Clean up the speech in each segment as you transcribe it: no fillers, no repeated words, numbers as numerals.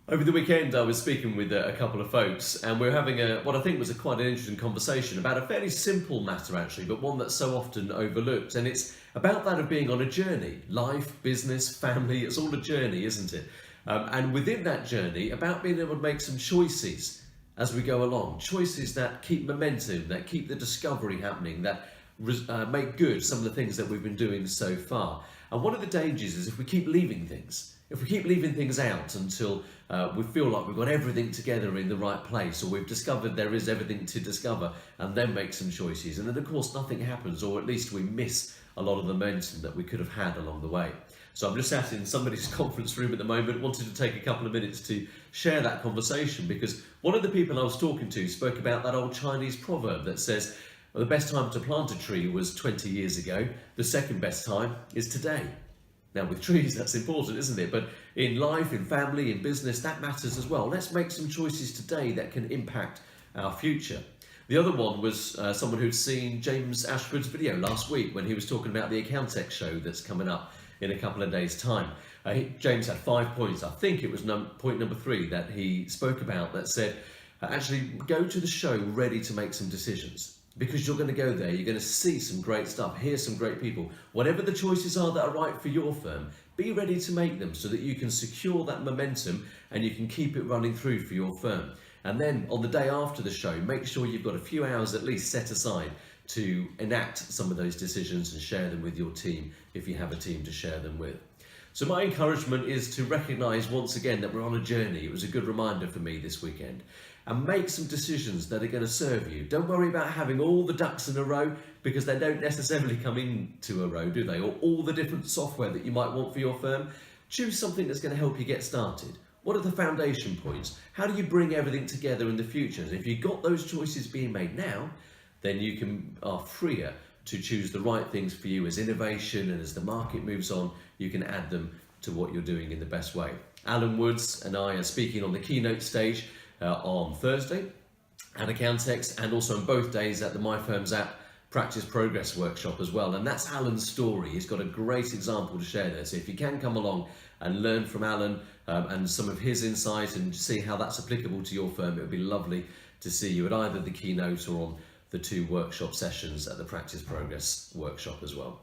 Over the weekend, I was speaking with a couple of folks, and we were having what I think was quite an interesting conversation about a fairly simple matter, actually, but one that's so often overlooked. And it's about that of being on a journey. Life, business, family, it's all a journey, isn't it? And within that journey, about being able to make some choices as we go along. Choices that keep momentum, that keep the discovery happening, that make good some of the things that we've been doing so far. And one of the dangers is if we keep leaving things. If we keep leaving things out until we feel like we've got everything together in the right place, or we've discovered there is everything to discover, and then make some choices, and then of course nothing happens, or at least we miss a lot of the momentum that we could have had along the way. So I'm just sat in somebody's conference room at the moment, wanted to take a couple of minutes to share that conversation, because one of the people I was talking to spoke about that old Chinese proverb that says, well, the best time to plant a tree was 20 years ago, the second best time is today. Now with trees, that's important, isn't it? But in life, in family, in business, that matters as well. Let's make some choices today that can impact our future. The other one was someone who'd seen James Ashford's video last week when he was talking about the Accountex show that's coming up in a couple of days' time. James had 5 points. I think it was point number 3 that he spoke about that said, actually go to the show ready to make some decisions. Because you're going to go there, you're going to see some great stuff, hear some great people. Whatever the choices are that are right for your firm, be ready to make them so that you can secure that momentum and you can keep it running through for your firm. And then on the day after the show, make sure you've got a few hours at least set aside to enact some of those decisions and share them with your team if you have a team to share them with. So my encouragement is to recognise once again that we're on a journey. It was a good reminder for me this weekend. And make some decisions that are going to serve you. Don't worry about having all the ducks in a row, because they don't necessarily come into a row, do they? Or all the different software that you might want for your firm. Choose something that's going to help you get started. What are the foundation points? How do you bring everything together in the future? And if you've got those choices being made now, then you are freer to choose the right things for you as innovation, and as the market moves on, you can add them to what you're doing in the best way. Alan Woods and I are speaking on the keynote stage on Thursday at Accountex, and also on both days at the My Firm's App Practice Progress workshop as well. And that's Alan's story. He's got a great example to share there. So if you can come along and learn from Alan and some of his insight and see how that's applicable to your firm, it would be lovely to see you at either the keynote or on the 2 workshop sessions at the Practice Progress workshop as well.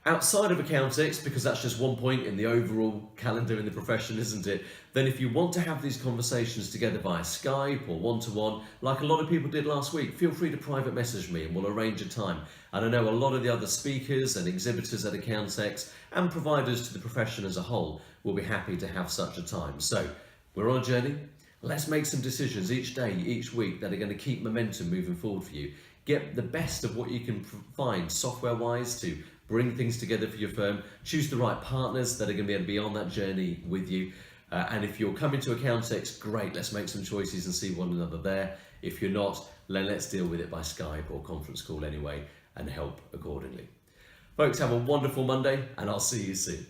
Outside of Accountex, because that's just one point in the overall calendar in the profession, isn't it? Then if you want to have these conversations together via Skype or one-to-one, like a lot of people did last week, feel free to private message me and we'll arrange a time. And I know a lot of the other speakers and exhibitors at Accountex and providers to the profession as a whole will be happy to have such a time. So we're on a journey. Let's make some decisions each day, each week, that are going to keep momentum moving forward for you. Get the best of what you can find software-wise to bring things together for your firm. Choose the right partners that are going to be able to be on that journey with you. And if you're coming to Accountex, great, let's make some choices and see one another there. If you're not, then let's deal with it by Skype or conference call anyway and help accordingly. Folks, have a wonderful Monday, and I'll see you soon.